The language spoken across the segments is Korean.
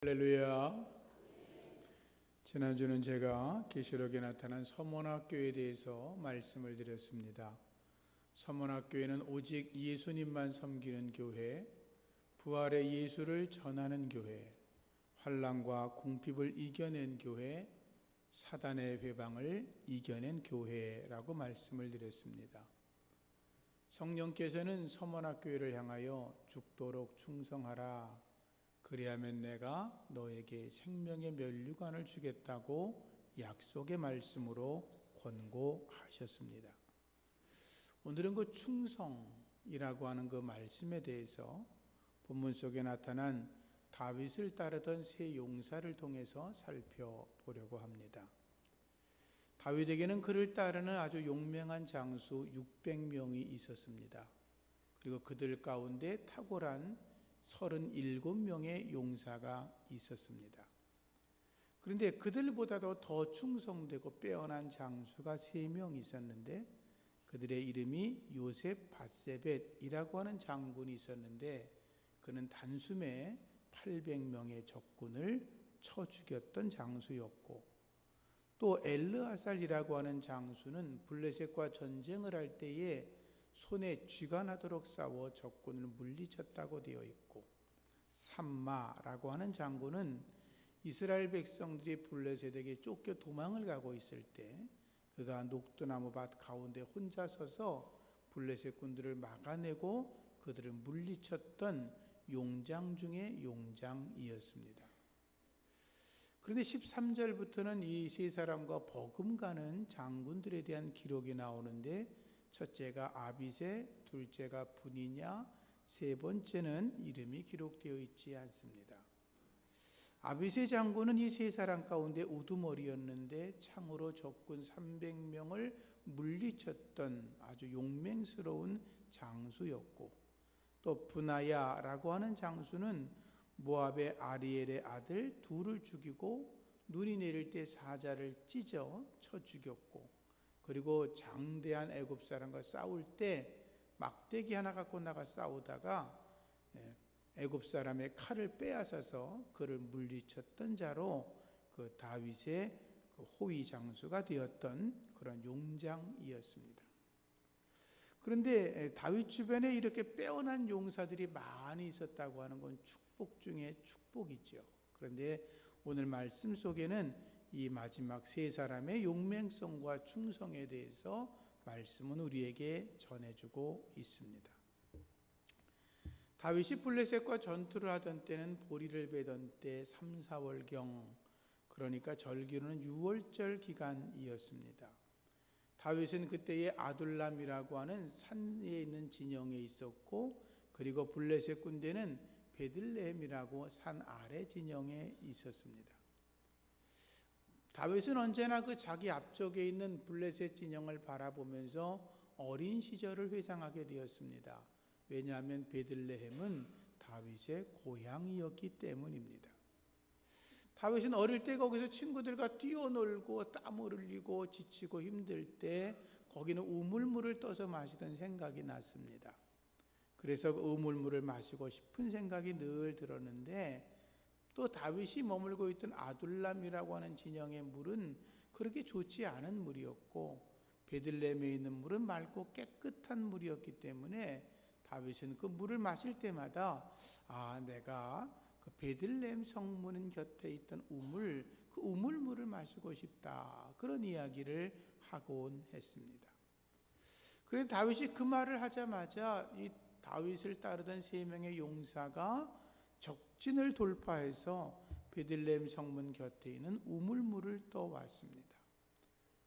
할렐루야. 지난주는 제가 계시록에 나타난 서문학교에 대해서 말씀을 드렸습니다. 서문학교회는 오직 예수님만 섬기는 교회, 부활의 예수를 전하는 교회, 환난과 궁핍을 이겨낸 교회, 사단의 회방을 이겨낸 교회라고 말씀을 드렸습니다. 성령께서는 서문학교회를 향하여 죽도록 충성하라, 그리하면 내가 너에게 생명의 면류관을 주겠다고 약속의 말씀으로 권고하셨습니다. 오늘은 그 충성이라고 하는 그 말씀에 대해서 본문 속에 나타난 다윗을 따르던 세 용사를 통해서 살펴보려고 합니다. 다윗에게는 그를 따르는 아주 용맹한 장수 600명이 있었습니다. 그리고 그들 가운데 탁월한 37명의 용사가 있었습니다. 그런데 그들보다도 더 충성되고 빼어난 장수가 3명 있었는데, 그들의 이름이 요셉 바세벳이라고 하는 장군이 있었는데, 그는 단숨에 800명의 적군을 쳐 죽였던 장수였고, 또 엘르아살이라고 하는 장수는 블레셋과 전쟁을 할 때에 손에 쥐가 나도록 싸워 적군을 물리쳤다고 되어 있고, 삼마라고 하는 장군은 이스라엘 백성들이 블레셋에게 쫓겨 도망을 가고 있을 때 그가 녹두나무 밭 가운데 혼자 서서 블레셋 군들을 막아내고 그들을 물리쳤던 용장 중의 용장이었습니다. 그런데 13절부터는 이 세 사람과 버금가는 장군들에 대한 기록이 나오는데, 첫째가 아비세, 둘째가 분이냐, 세 번째는 이름이 기록되어 있지 않습니다. 아비세 장군은 이 세 사람 가운데 우두머리였는데 창으로 적군 300명을 물리쳤던 아주 용맹스러운 장수였고, 또 분하야라고 하는 장수는 모압의 아리엘의 아들 둘을 죽이고 눈이 내릴 때 사자를 찢어 쳐 죽였고, 그리고 장대한 애굽 사람과 싸울 때 막대기 하나 갖고 나가 싸우다가 애굽 사람의 칼을 빼앗아서 그를 물리쳤던 자로 그 다윗의 그 호위 장수가 되었던 그런 용장이었습니다. 그런데 다윗 주변에 이렇게 빼어난 용사들이 많이 있었다고 하는 건 축복 중에 축복이죠. 그런데 오늘 말씀 속에는 이 마지막 세 사람의 용맹성과 충성에 대해서 말씀은 우리에게 전해주고 있습니다. 다윗이 블레셋과 전투를 하던 때는 보리를 베던 때 3, 4월경, 그러니까 절기로는 6월절 기간이었습니다. 다윗은 그때의 아둘람이라고 하는 산에 있는 진영에 있었고, 그리고 블레셋 군대는 베들레헴이라고 산 아래 진영에 있었습니다. 다윗은 언제나 그 자기 앞쪽에 있는 블레셋 진영을 바라보면서 어린 시절을 회상하게 되었습니다. 왜냐하면 베들레헴은 다윗의 고향이었기 때문입니다. 다윗은 어릴 때 거기서 친구들과 뛰어놀고 땀을 흘리고 지치고 힘들 때 거기는 우물물을 떠서 마시던 생각이 났습니다. 그래서 그 우물물을 마시고 싶은 생각이 늘 들었는데, 또 다윗이 머물고 있던 아둘람이라고 하는 진영의 물은 그렇게 좋지 않은 물이었고, 베들레헴에 있는 물은 맑고 깨끗한 물이었기 때문에 다윗은 그 물을 마실 때마다 내가 그 베들레헴 성문 곁에 있던 그 우물물을 마시고 싶다, 그런 이야기를 하곤 했습니다. 그래서 다윗이 그 말을 하자마자 이 다윗을 따르던 3명의 용사가 적진을 돌파해서 베들레헴 성문 곁에 있는 우물물을 떠왔습니다.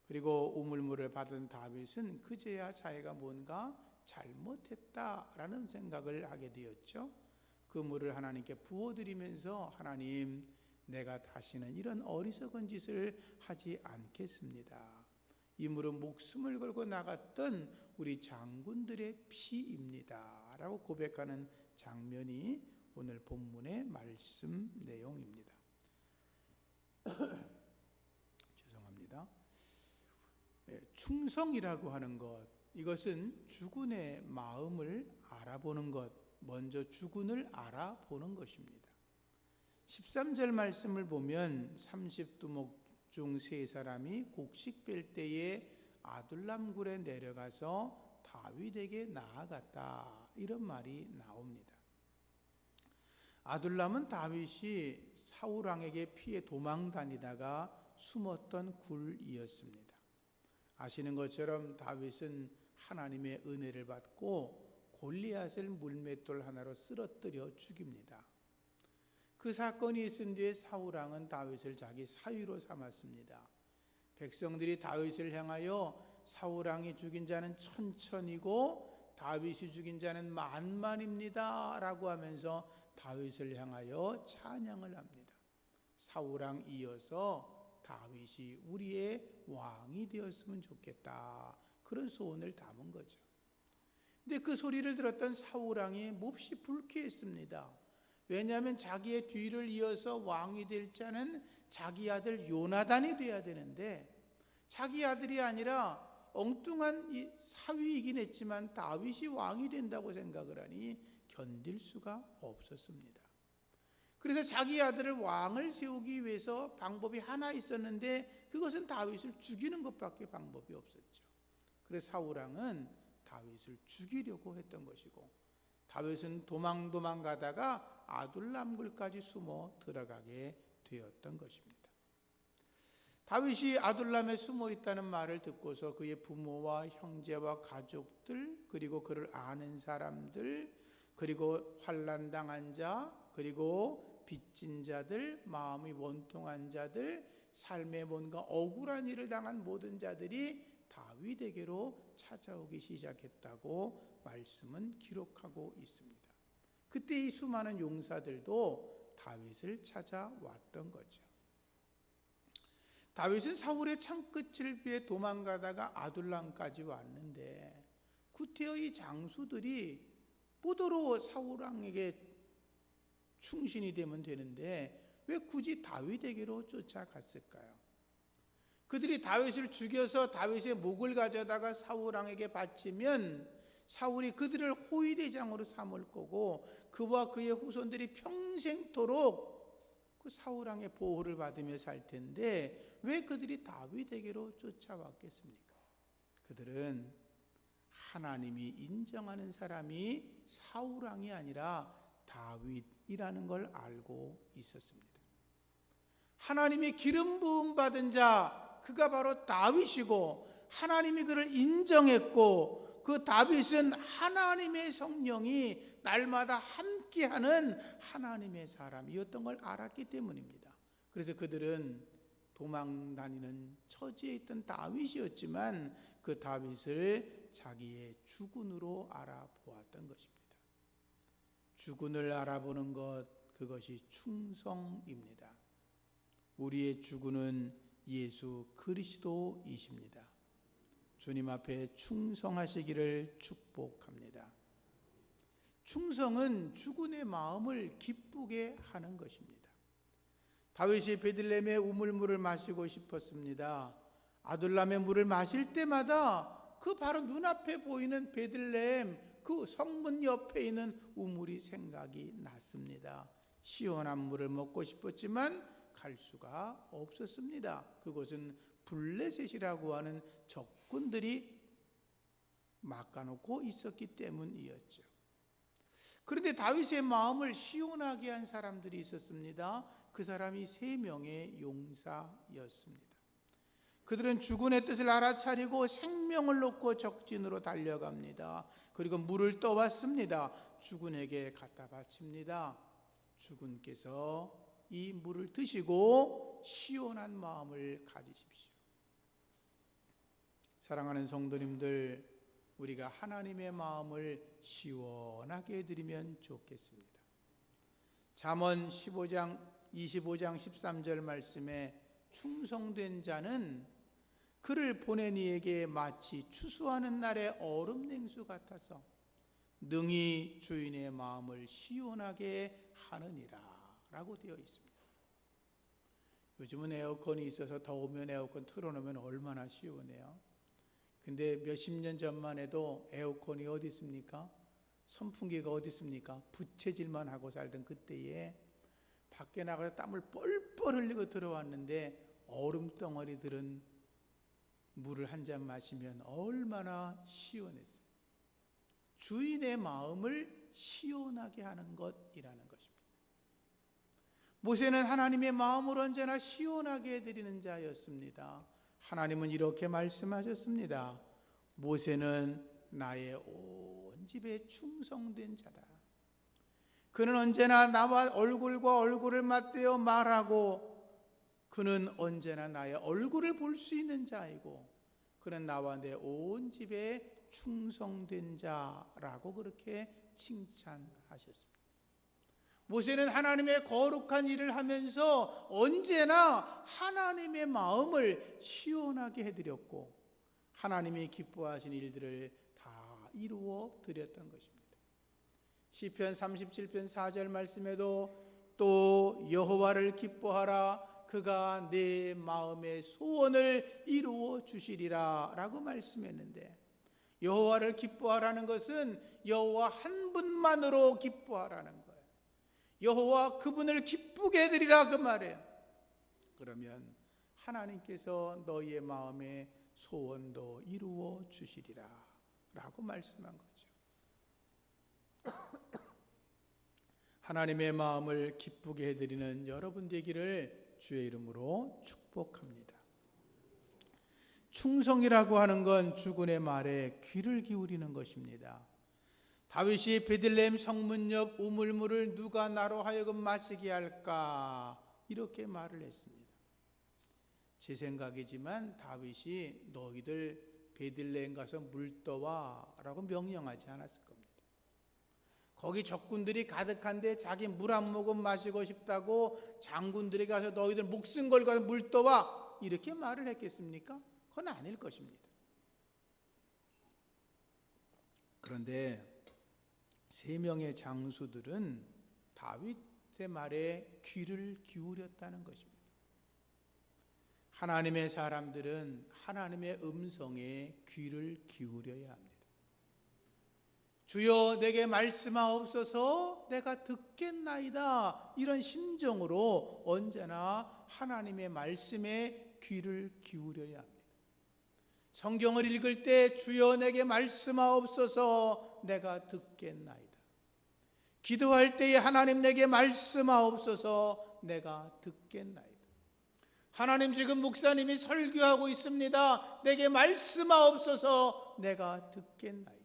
그리고 우물물을 받은 다윗은 그제야 자기가 뭔가 잘못했다라는 생각을 하게 되었죠. 그 물을 하나님께 부어드리면서, 하나님, 내가 다시는 이런 어리석은 짓을 하지 않겠습니다. 이 물은 목숨을 걸고 나갔던 우리 장군들의 피입니다 라고 고백하는 장면이 오늘 본문의 말씀 내용입니다. 죄송합니다. 충성이라고 하는 것, 이것은 주군의 마음을 알아보는 것, 먼저 주군을 알아보는 것입니다. 13절 말씀을 보면 30두목 중 세 사람이 곡식 뺄 때에 아둘람 굴에 내려가서 다윗에게 나아갔다, 이런 말이 나옵니다. 아둘람은 다윗이 사울 왕에게 피해 도망 다니다가 숨었던 굴이었습니다. 아시는 것처럼 다윗은 하나님의 은혜를 받고 골리앗을 물맷돌 하나로 쓰러뜨려 죽입니다. 그 사건이 있은 뒤에 사울 왕은 다윗을 자기 사위로 삼았습니다. 백성들이 다윗을 향하여 사울 왕이 죽인 자는 천천이고 다윗이 죽인 자는 만만입니다 라고 하면서 다윗을 향하여 찬양을 합니다. 사울 왕 이어서 다윗이 우리의 왕이 되었으면 좋겠다, 그런 소원을 담은 거죠. 근데 그 소리를 들었던 사울 왕이 몹시 불쾌했습니다. 왜냐하면 자기의 뒤를 이어서 왕이 될 자는 자기 아들 요나단이 돼야 되는데, 자기 아들이 아니라 엉뚱한 사위이긴 했지만 다윗이 왕이 된다고 생각을 하니 견딜 수가 없었습니다. 그래서 자기 아들을 왕을 세우기 위해서 방법이 하나 있었는데, 그것은 다윗을 죽이는 것밖에 방법이 없었죠. 그래서 사울 왕은 다윗을 죽이려고 했던 것이고, 다윗은 도망가다가 아둘람굴까지 숨어 들어가게 되었던 것입니다. 다윗이 아둘람에 숨어 있다는 말을 듣고서 그의 부모와 형제와 가족들, 그리고 그를 아는 사람들, 그리고 환난당한 자, 그리고 빚진 자들, 마음이 원통한 자들, 삶에 뭔가 억울한 일을 당한 모든 자들이 다윗에게로 찾아오기 시작했다고 말씀은 기록하고 있습니다. 그때 이 수많은 용사들도 다윗을 찾아왔던 거죠. 다윗은 사울의 창끝을 피해 도망가다가 아둘람까지 왔는데, 구태여 이 장수들이 포도로 사울 왕에게 충신이 되면 되는데 왜 굳이 다윗에게로 쫓아갔을까요? 그들이 다윗을 죽여서 다윗의 목을 가져다가 사울 왕에게 바치면 사울이 그들을 호위대장으로 삼을 거고, 그와 그의 후손들이 평생토록 그 사울 왕의 보호를 받으며 살 텐데 왜 그들이 다윗에게로 쫓아왔겠습니까? 그들은 하나님이 인정하는 사람이 사울 왕이 아니라 다윗이라는 걸 알고 있었습니다. 하나님이 기름 부음 받은 자, 그가 바로 다윗이고, 하나님이 그를 인정했고, 그 다윗은 하나님의 성령이 날마다 함께하는 하나님의 사람이었던 걸 알았기 때문입니다. 그래서 그들은 도망 다니는 처지에 있던 다윗이었지만 그 다윗을 자기의 주군으로 알아보았던 것입니다. 주군을 알아보는 것, 그것이 충성입니다. 우리의 주군은 예수 그리스도이십니다. 주님 앞에 충성하시기를 축복합니다. 충성은 주군의 마음을 기쁘게 하는 것입니다. 다윗이 베들레헴의 우물물을 마시고 싶었습니다. 아둘람의 물을 마실 때마다 그 바로 눈앞에 보이는 베들레헴 그 성문 옆에 있는 우물이 생각이 났습니다. 시원한 물을 먹고 싶었지만 갈 수가 없었습니다. 그곳은 블레셋이라고 하는 적군들이 막아놓고 있었기 때문이었죠. 그런데 다윗의 마음을 시원하게 한 사람들이 있었습니다. 그 사람이 3명의 용사였습니다. 그들은 주군의 뜻을 알아차리고 생명을 놓고 적진으로 달려갑니다. 그리고 물을 떠왔습니다. 주군에게 갖다 바칩니다. 주군께서 이 물을 드시고 시원한 마음을 가지십시오. 사랑하는 성도님들, 우리가 하나님의 마음을 시원하게 해드리면 좋겠습니다. 잠언 25장 13절 말씀에 충성된 자는 그를 보낸 이에게 마치 추수하는 날의 얼음 냉수 같아서 능히 주인의 마음을 시원하게 하느니라 라고 되어 있습니다. 요즘은 에어컨이 있어서 더우면 에어컨 틀어놓으면 얼마나 시원해요. 근데 몇십 년 전만 해도 에어컨이 어디 있습니까? 선풍기가 어디 있습니까? 부채질만 하고 살던 그때에 밖에 나가서 땀을 뻘뻘 흘리고 들어왔는데 얼음덩어리 들은 물을 한 잔 마시면 얼마나 시원했어요. 주인의 마음을 시원하게 하는 것이라는 것입니다. 모세는 하나님의 마음을 언제나 시원하게 해드리는 자였습니다. 하나님은 이렇게 말씀하셨습니다. 모세는 나의 온 집에 충성된 자다. 그는 언제나 나와 얼굴과 얼굴을 맞대어 말하고, 그는 언제나 나의 얼굴을 볼 수 있는 자이고, 그는 나와 내 온 집에 충성된 자라고 그렇게 칭찬하셨습니다. 모세는 하나님의 거룩한 일을 하면서 언제나 하나님의 마음을 시원하게 해드렸고, 하나님이 기뻐하신 일들을 다 이루어 드렸던 것입니다. 시편 37편 4절 말씀에도 또 여호와를 기뻐하라, 그가 내 마음의 소원을 이루어 주시리라 라고 말씀했는데, 여호와를 기뻐하라는 것은 여호와 한 분만으로 기뻐하라는 거예요. 여호와 그분을 기쁘게 해드리라 그 말이에요. 그러면 하나님께서 너희의 마음의 소원도 이루어 주시리라 라고 말씀한 거죠. 하나님의 마음을 기쁘게 해드리는 여러분 되기를 주의 이름으로 축복합니다. 충성이라고 하는 건 주군의 말에 귀를 기울이는 것입니다. 다윗이 베들레헴 성문 옆 우물물을 누가 나로 하여금 마시게 할까 이렇게 말을 했습니다. 제 생각이지만 다윗이 너희들 베들레헴 가서 물 떠와 라고 명령하지 않았을 겁니다. 거기 적군들이 가득한데 자기 물 한 모금 마시고 싶다고 장군들에게 가서 너희들 목숨 걸고 가서 물 떠와 이렇게 말을 했겠습니까? 그건 아닐 것입니다. 그런데 세 명의 장수들은 다윗의 말에 귀를 기울였다는 것입니다. 하나님의 사람들은 하나님의 음성에 귀를 기울여야 합니다. 주여 내게 말씀하옵소서 내가 듣겠나이다, 이런 심정으로 언제나 하나님의 말씀에 귀를 기울여야 합니다. 성경을 읽을 때 주여 내게 말씀하옵소서 내가 듣겠나이다. 기도할 때에 하나님 내게 말씀하옵소서 내가 듣겠나이다. 하나님 지금 목사님이 설교하고 있습니다. 내게 말씀하옵소서 내가 듣겠나이다.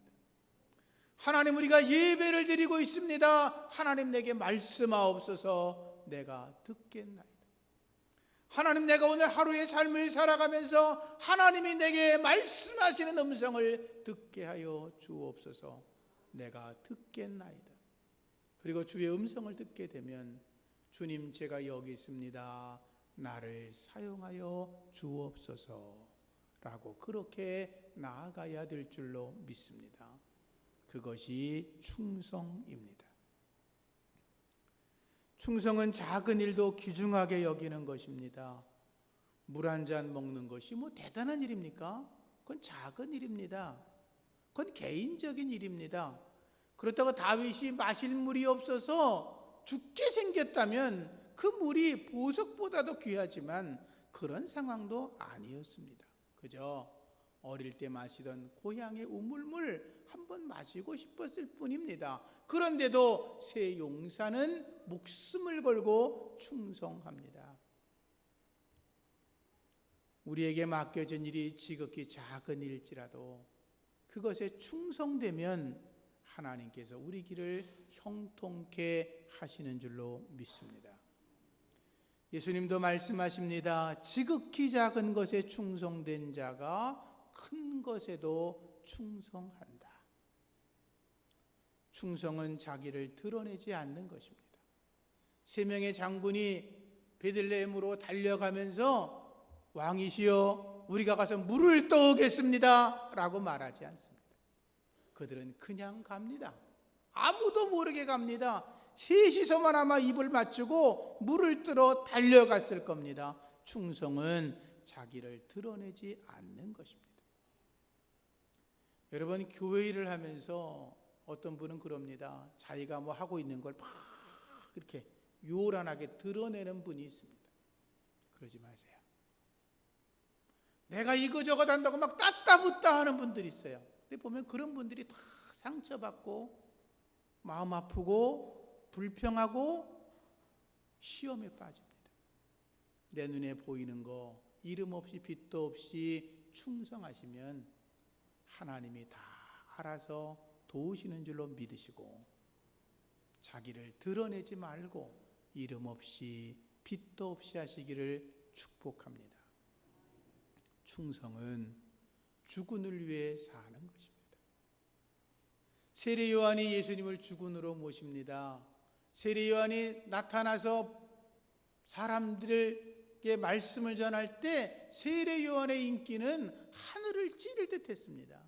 하나님 우리가 예배를 드리고 있습니다. 하나님 내게 말씀하옵소서 내가 듣겠나이다. 하나님 내가 오늘 하루의 삶을 살아가면서 하나님이 내게 말씀하시는 음성을 듣게 하여 주옵소서 내가 듣겠나이다. 그리고 주의 음성을 듣게 되면 주님 제가 여기 있습니다. 나를 사용하여 주옵소서 라고 그렇게 나아가야 될 줄로 믿습니다. 그것이 충성입니다. 충성은 작은 일도 귀중하게 여기는 것입니다. 물 한 잔 먹는 것이 뭐 대단한 일입니까? 그건 작은 일입니다. 그건 개인적인 일입니다. 그렇다고 다윗이 마실 물이 없어서 죽게 생겼다면 그 물이 보석보다도 귀하지만 그런 상황도 아니었습니다. 그저 어릴 때 마시던 고향의 우물물 한번 마시고 싶었을 뿐입니다. 그런데도 새 용사는 목숨을 걸고 충성합니다. 우리에게 맡겨진 일이 지극히 작은 일일지라도 그것에 충성되면 하나님께서 우리 길을 형통케 하시는 줄로 믿습니다. 예수님도 말씀하십니다. 지극히 작은 것에 충성된 자가 큰 것에도 충성한다. 충성은 자기를 드러내지 않는 것입니다. 세 명의 장군이 베들레헴으로 달려가면서 왕이시여 우리가 가서 물을 떠오겠습니다 라고 말하지 않습니다. 그들은 그냥 갑니다. 아무도 모르게 갑니다. 셋이서만 아마 입을 맞추고 물을 뜨러 달려갔을 겁니다. 충성은 자기를 드러내지 않는 것입니다. 여러분 교회 일을 하면서 어떤 분은 그럽니다. 자기가 뭐 하고 있는 걸 막 이렇게 요란하게 드러내는 분이 있습니다. 그러지 마세요. 내가 이거저거 한다고 막 따따붙다 하는 분들이 있어요. 근데 보면 그런 분들이 다 상처받고 마음 아프고 불평하고 시험에 빠집니다. 내 눈에 보이는 거 이름 없이 빛도 없이 충성하시면 하나님이 다 알아서 도우시는 줄로 믿으시고, 자기를 드러내지 말고 이름 없이 빛도 없이 하시기를 축복합니다. 충성은 주군을 위해 사는 것입니다. 세례 요한이 예수님을 주군으로 모십니다. 세례 요한이 나타나서 사람들에게 말씀을 전할 때 세례 요한의 인기는 하늘을 찌를 듯 했습니다.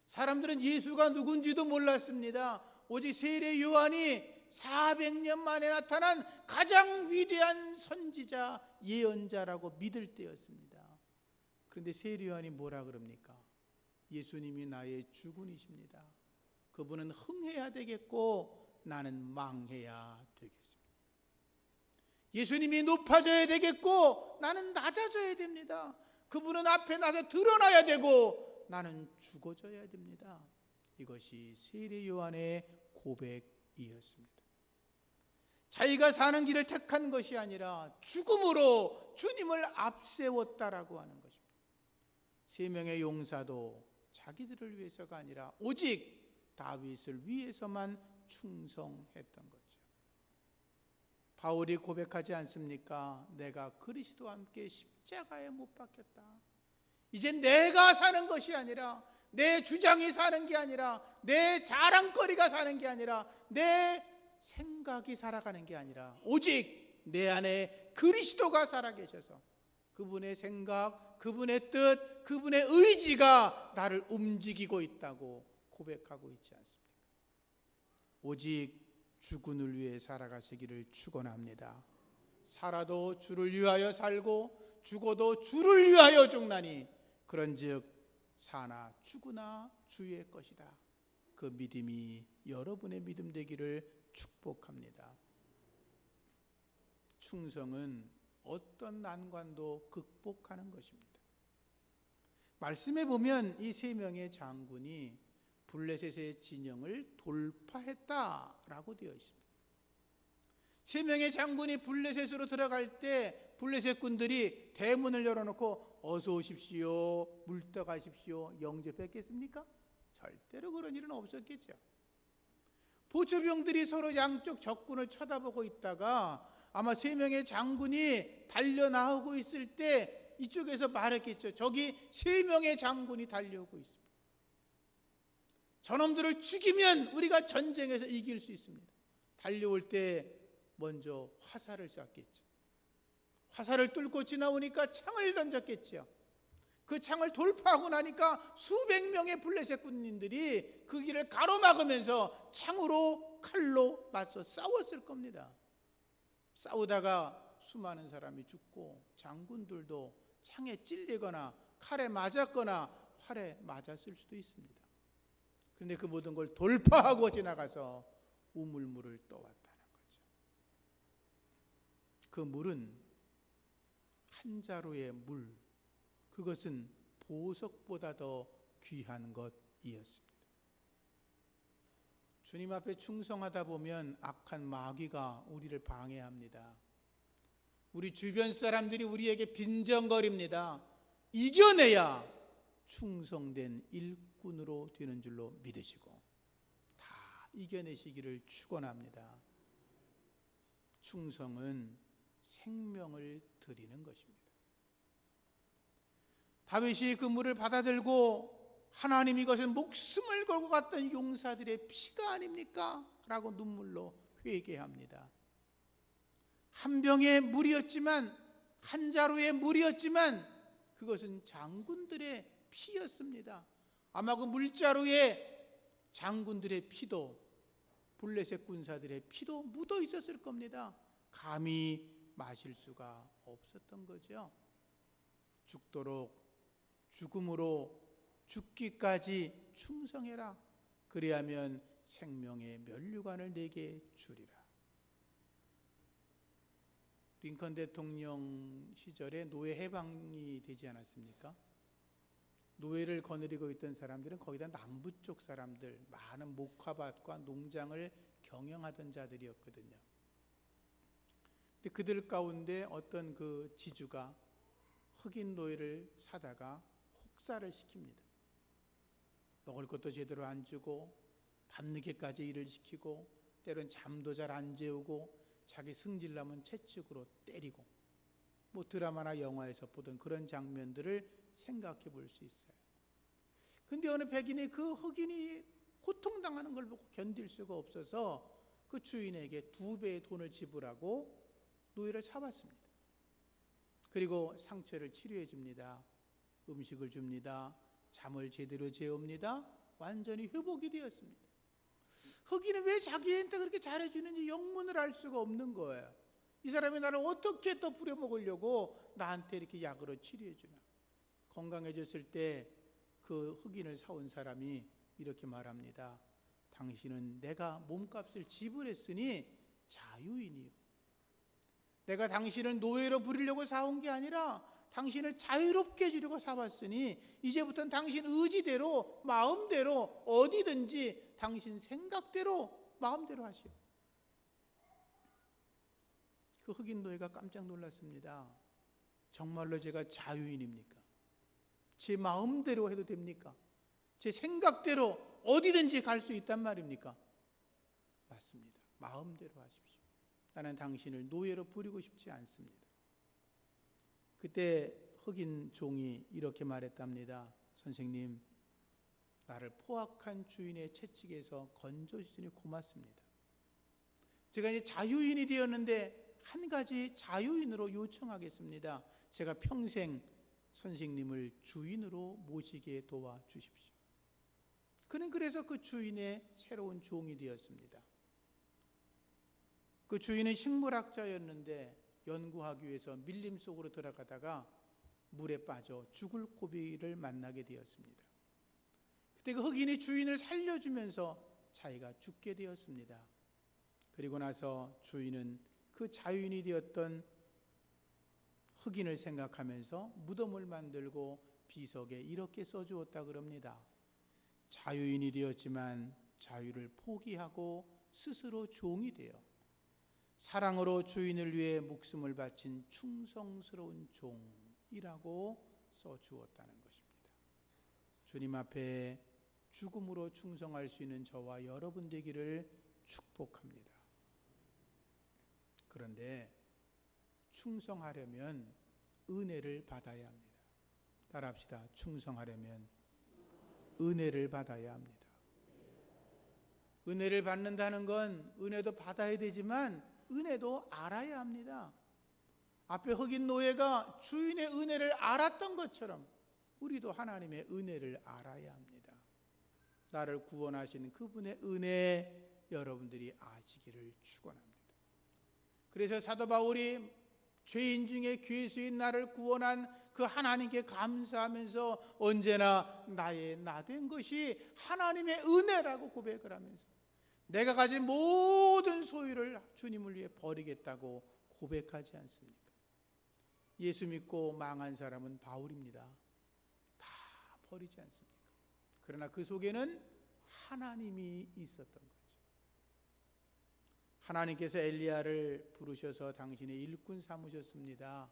사람들은 예수가 누군지도 몰랐습니다. 오직 세례 요한이 400년 만에 나타난 가장 위대한 선지자, 예언자라고 믿을 때였습니다. 그런데 세례 요한이 뭐라 그럽니까? 예수님이 나의 주군이십니다. 그분은 흥해야 되겠고 나는 망해야 되겠습니다. 예수님이 높아져야 되겠고 나는 낮아져야 됩니다. 그분은 앞에 나서 드러나야 되고 나는 죽어져야 됩니다. 이것이 세례 요한의 고백이었습니다. 자기가 사는 길을 택한 것이 아니라 죽음으로 주님을 앞세웠다라고 하는 것입니다. 세 명의 용사도 자기들을 위해서가 아니라 오직 다윗을 위해서만 충성했던 거죠. 바울이 고백하지 않습니까? 내가 그리스도와 함께 십자가에 못 박혔다. 이제 내가 사는 것이 아니라, 내 주장이 사는 게 아니라, 내 자랑거리가 사는 게 아니라, 내 생각이 살아가는 게 아니라 오직 내 안에 그리스도가 살아계셔서 그분의 생각, 그분의 뜻, 그분의 의지가 나를 움직이고 있다고 고백하고 있지 않습니까? 오직 주군을 위해 살아가시기를 축원합니다. 살아도 주를 위하여 살고 죽어도 주를 위하여 죽나니 그런즉 사나 죽으나 주의 것이다. 그 믿음이 여러분의 믿음 되기를 축복합니다. 충성은 어떤 난관도 극복하는 것입니다. 말씀에 보면 이 세 명의 장군이 블레셋의 진영을 돌파했다라고 되어 있습니다. 세 명의 장군이 블레셋으로 들어갈 때 블레셋 군들이 대문을 열어놓고 어서 오십시오, 물떠가십시오 영접했겠습니까? 절대로 그런 일은 없었겠죠. 보초병들이 서로 양쪽 적군을 쳐다보고 있다가 아마 세 명의 장군이 달려나오고 있을 때 이쪽에서 말했겠죠. 저기 세 명의 장군이 달려오고 있습니다. 저놈들을 죽이면 우리가 전쟁에서 이길 수 있습니다. 달려올 때 먼저 화살을 쐈겠죠. 화살을 뚫고 지나오니까 창을 던졌겠죠. 그 창을 돌파하고 나니까 수백 명의 블레셋 군인들이 그 길을 가로막으면서 창으로 칼로 맞서 싸웠을 겁니다. 싸우다가 수많은 사람이 죽고 장군들도 창에 찔리거나 칼에 맞았거나 활에 맞았을 수도 있습니다. 그런데 그 모든 걸 돌파하고 지나가서 우물물을 떠왔다는 거죠. 그 물은 한 자루의 물, 그것은 보석보다 더 귀한 것이었습니다. 주님 앞에 충성하다 보면 악한 마귀가 우리를 방해합니다. 우리 주변 사람들이 우리에게 빈정거립니다. 이겨내야 충성된 일꾼으로 되는 줄로 믿으시고 다 이겨내시기를 축원합니다. 충성은 생명을 드리는 것입니다. 다윗이 그 물을 받아들고 하나님 이것은 목숨을 걸고 갔던 용사들의 피가 아닙니까? 라고 눈물로 회개합니다. 한 병의 물이었지만, 한 자루의 물이었지만 그것은 장군들의 피였습니다. 아마 그 물자루에 장군들의 피도 블레셋 군사들의 피도 묻어 있었을 겁니다. 감히 마실 수가 없었던 거죠. 죽도록 죽음으로 죽기까지 충성해라. 그리하면 생명의 면류관을 내게 주리라. 링컨 대통령 시절에 노예 해방이 되지 않았습니까? 노예를 거느리고 있던 사람들은 거의 다 남부 쪽 사람들, 많은 목화밭과 농장을 경영하던 자들이었거든요. 근데 그들 가운데 어떤 그 지주가 흑인 노예를 사다가 혹사를 시킵니다. 먹을 것도 제대로 안 주고 밤늦게까지 일을 시키고 때론 잠도 잘 안 재우고 자기 승질나면 채찍으로 때리고, 뭐 드라마나 영화에서 보던 그런 장면들을 생각해 볼 수 있어요. 근데 어느 백인이 그 흑인이 고통당하는 걸 보고 견딜 수가 없어서 그 주인에게 2배의 돈을 지불하고 노예를 사봤습니다. 그리고 상처를 치료해 줍니다. 음식을 줍니다. 잠을 제대로 재웁니다. 완전히 회복이 되었습니다. 흑인은 왜 자기한테 그렇게 잘해주는지 영문을 알 수가 없는 거예요. 이 사람이 나를 어떻게 또 부려먹으려고 나한테 이렇게 약으로 치료해 주나. 건강해졌을 때 그 흑인을 사온 사람이 이렇게 말합니다. 당신은 내가 몸값을 지불했으니 자유인이요. 내가 당신을 노예로 부리려고 사온 게 아니라 당신을 자유롭게 해주려고 사봤으니 이제부터는 당신 의지대로 마음대로 어디든지 당신 생각대로 마음대로 하시오. 그 흑인 노예가 깜짝 놀랐습니다. 정말로 제가 자유인입니까? 제 마음대로 해도 됩니까? 제 생각대로 어디든지 갈 수 있단 말입니까? 맞습니다. 마음대로 하십시오. 나는 당신을 노예로 부리고 싶지 않습니다. 그때 흑인 종이 이렇게 말했답니다. 선생님, 나를 포악한 주인의 채찍에서 건져주시니 고맙습니다. 제가 이제 자유인이 되었는데 한 가지 자유인으로 요청하겠습니다. 제가 평생 선생님을 주인으로 모시게 도와주십시오. 그는 그래서 그 주인의 새로운 종이 되었습니다. 그 주인은 식물학자였는데 연구하기 위해서 밀림 속으로 들어가다가 물에 빠져 죽을 고비를 만나게 되었습니다. 그때 그 흑인이 주인을 살려주면서 자기가 죽게 되었습니다. 그리고 나서 주인은 그 자유인이 되었던 흑인을 생각하면서 무덤을 만들고 비석에 이렇게 써주었다 그럽니다. 자유인이 되었지만 자유를 포기하고 스스로 종이 되어 사랑으로 주인을 위해 목숨을 바친 충성스러운 종이라고 써주었다는 것입니다. 주님 앞에 죽음으로 충성할 수 있는 저와 여러분 되기를 축복합니다. 그런데 충성하려면 은혜를 받아야 합니다. 따라합시다. 충성하려면 은혜를 받아야 합니다. 은혜를 받는다는 건 은혜도 받아야 되지만 은혜도 알아야 합니다. 앞에 흑인 노예가 주인의 은혜를 알았던 것처럼 우리도 하나님의 은혜를 알아야 합니다. 나를 구원하신 그분의 은혜 여러분들이 아시기를 축원합니다. 그래서 사도 바울이 죄인 중에 괴수인 나를 구원한 그 하나님께 감사하면서 언제나 나의 나 된 것이 하나님의 은혜라고 고백을 하면서 내가 가진 모든 소유를 주님을 위해 버리겠다고 고백하지 않습니까? 예수 믿고 망한 사람은 바울입니다. 다 버리지 않습니까? 그러나 그 속에는 하나님이 있었던 거죠. 하나님께서 엘리야를 부르셔서 당신의 일꾼 삼으셨습니다.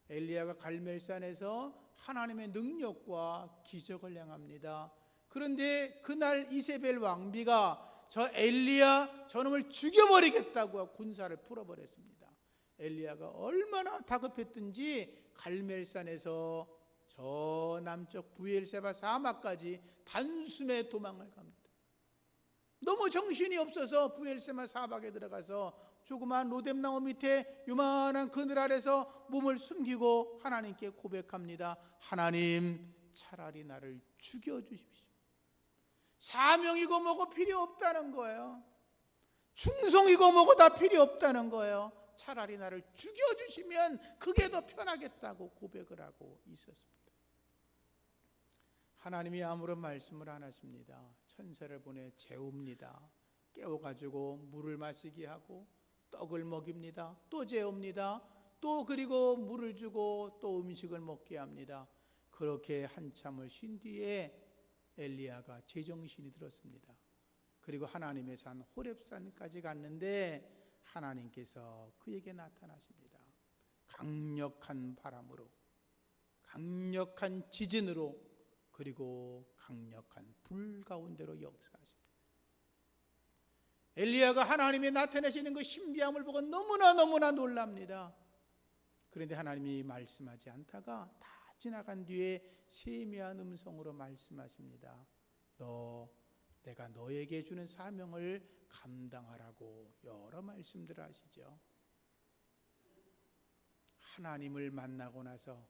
엘리야가 갈멜산에서 하나님의 능력과 기적을 행합니다. 그런데 그날 이세벨 왕비가 저 엘리야 저놈을 죽여버리겠다고 군사를 풀어버렸습니다. 엘리야가 얼마나 다급했든지 갈멜산에서 저 남쪽 부엘세바 사막까지 단숨에 도망을 갑니다. 너무 정신이 없어서 부엘세바 사막에 들어가서 조그마한 로뎀나무 밑에 요만한 그늘 아래서 몸을 숨기고 하나님께 고백합니다. 하나님, 차라리 나를 죽여주십시오. 사명이고 뭐고 필요 없다는 거예요. 충성이고 뭐고 다 필요 없다는 거예요. 차라리 나를 죽여주시면 그게 더 편하겠다고 고백을 하고 있었습니다. 하나님이 아무런 말씀을 안 하십니다. 천사를 보내 재웁니다. 깨워가지고 물을 마시게 하고 떡을 먹입니다. 또 재웁니다. 또 그리고 물을 주고 또 음식을 먹게 합니다. 그렇게 한참을 쉰 뒤에 엘리야가 제정신이 들었습니다. 그리고 하나님의 산 호렙산까지 갔는데 하나님께서 그에게 나타나십니다. 강력한 바람으로, 강력한 지진으로, 그리고 강력한 불 가운데로 역사하십니다. 엘리야가 하나님이 나타내시는 그 신비함을 보고 너무나 놀랍니다. 그런데 하나님이 말씀하지 않다가 다 지나간 뒤에 세미한 음성으로 말씀하십니다. 내가 너에게 주는 사명을 감당하라고 여러 말씀들을 하시죠. 하나님을 만나고 나서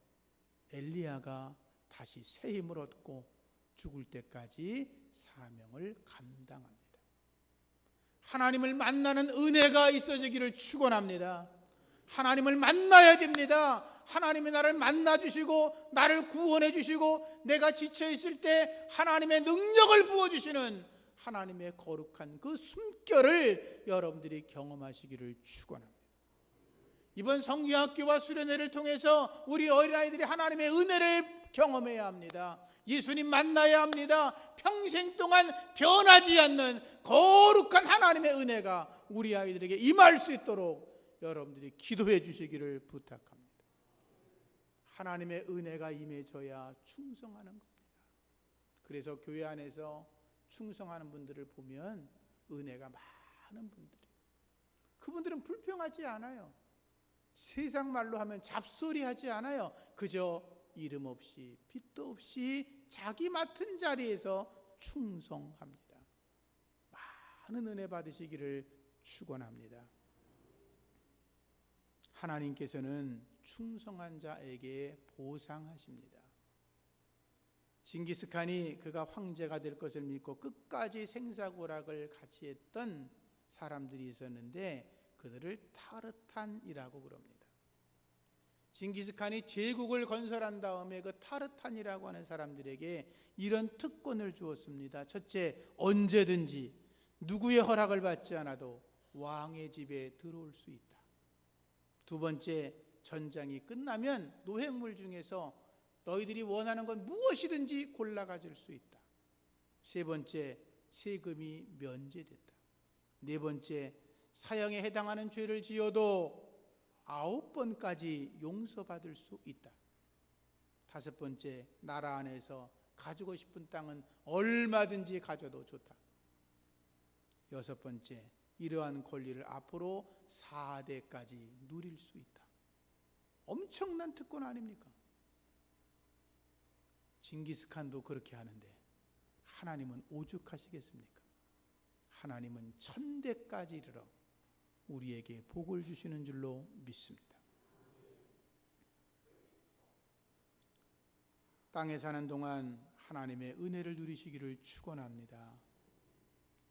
엘리야가 다시 새 힘을 얻고 죽을 때까지 사명을 감당합니다. 하나님을 만나는 은혜가 있어지기를 축원합니다. 하나님을 만나야 됩니다. 하나님이 나를 만나 주시고 나를 구원해 주시고 내가 지쳐 있을 때 하나님의 능력을 부어 주시는 하나님의 거룩한 그 숨결을 여러분들이 경험하시기를 축원합니다. 이번 성경학교와 수련회를 통해서 우리 어린아이들이 하나님의 은혜를 경험해야 합니다. 예수님 만나야 합니다. 평생 동안 변하지 않는 거룩한 하나님의 은혜가 우리 아이들에게 임할 수 있도록 여러분들이 기도해 주시기를 부탁합니다. 하나님의 은혜가 임해져야 충성하는 겁니다. 그래서 교회 안에서 충성하는 분들을 보면 은혜가 많은 분들이, 그분들은 불평하지 않아요. 세상 말로 하면 잡소리하지 않아요. 그저 이름 없이 빚도 없이 자기 맡은 자리에서 충성합니다. 많은 은혜 받으시기를 축원합니다. 하나님께서는 충성한 자에게 보상하십니다. 징기스칸이 그가 황제가 될 것을 믿고 끝까지 생사고락을 같이 했던 사람들이 있었는데 그들을 타르탄이라고 그럽니다. 징기스칸이 제국을 건설한 다음에 그 타르탄이라고 하는 사람들에게 이런 특권을 주었습니다. 첫째, 언제든지 누구의 허락을 받지 않아도 왕의 집에 들어올 수 있다. 두 번째, 전장이 끝나면 노획물 중에서 너희들이 원하는 건 무엇이든지 골라 가질 수 있다. 세 번째, 세금이 면제된다. 네 번째, 사형에 해당하는 죄를 지어도 9번까지 용서받을 수 있다. 다섯 번째, 나라 안에서 가지고 싶은 땅은 얼마든지 가져도 좋다. 여섯 번째, 이러한 권리를 앞으로 4대까지 누릴 수 있다. 엄청난 특권 아닙니까? 징기스칸도 그렇게 하는데 하나님은 오죽하시겠습니까? 하나님은 1000대까지 이르러 우리에게 복을 주시는 줄로 믿습니다. 땅에 사는 동안 하나님의 은혜를 누리시기를 축원합니다.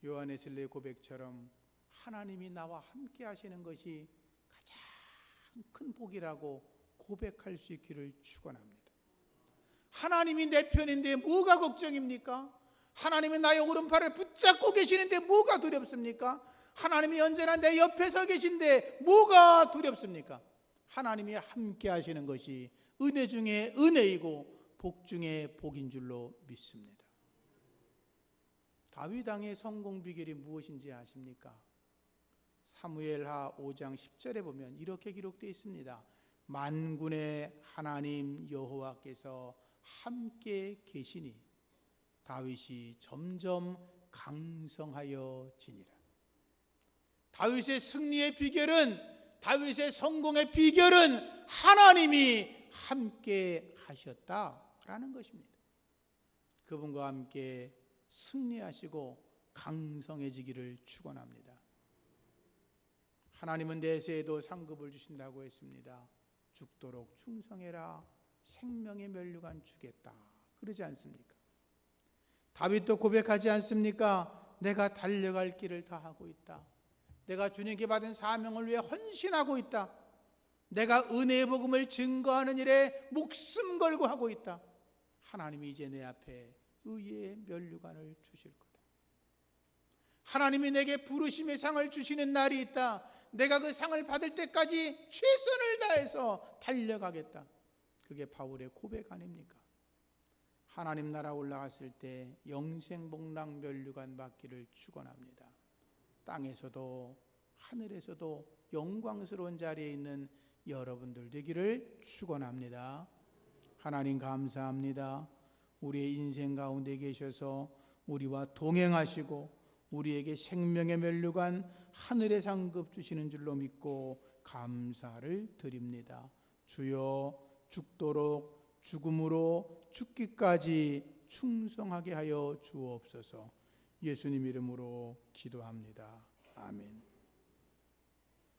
요한웨슬리의 고백처럼 하나님이 나와 함께 하시는 것이 가장 큰 복이라고 고백할 수 있기를 축원합니다. 하나님이 내 편인데 뭐가 걱정입니까? 하나님이 나의 오른팔을 붙잡고 계시는데 뭐가 두렵습니까? 하나님이 언제나 내 옆에 서 계신데 뭐가 두렵습니까? 하나님이 함께 하시는 것이 은혜 중에 은혜이고 복 중에 복인 줄로 믿습니다. 다윗 왕의 성공 비결이 무엇인지 아십니까? 사무엘하 5장 10절에 보면 이렇게 기록되어 있습니다. 만군의 하나님 여호와께서 함께 계시니 다윗이 점점 강성하여 지니라. 다윗의 승리의 비결은, 다윗의 성공의 비결은 하나님이 함께 하셨다라는 것입니다. 그분과 함께 승리하시고 강성해지기를 축원합니다. 하나님은 내세에도 상급을 주신다고 했습니다. 죽도록 충성해라, 생명의 면류관 주겠다 그러지 않습니까? 다윗도 고백하지 않습니까? 내가 달려갈 길을 다 하고 있다. 내가 주님께 받은 사명을 위해 헌신하고 있다. 내가 은혜의 복음을 증거하는 일에 목숨 걸고 하고 있다. 하나님이 이제 내 앞에 의의 면류관을 주실 거다. 하나님이 내게 부르심의 상을 주시는 날이 있다. 내가 그 상을 받을 때까지 최선을 다해서 달려가겠다. 그게 바울의 고백 아닙니까? 하나님 나라 올라갔을 때 영생복락 면류관 받기를 축원합니다. 땅에서도 하늘에서도 영광스러운 자리에 있는 여러분들 되기를 축원합니다. 하나님 감사합니다. 우리의 인생 가운데 계셔서 우리와 동행하시고 우리에게 생명의 면류관 하늘의 상급 주시는 줄로 믿고 감사를 드립니다. 주여 죽도록 죽음으로 죽기까지 충성하게 하여 주옵소서. 예수님 이름으로 기도합니다. 아멘.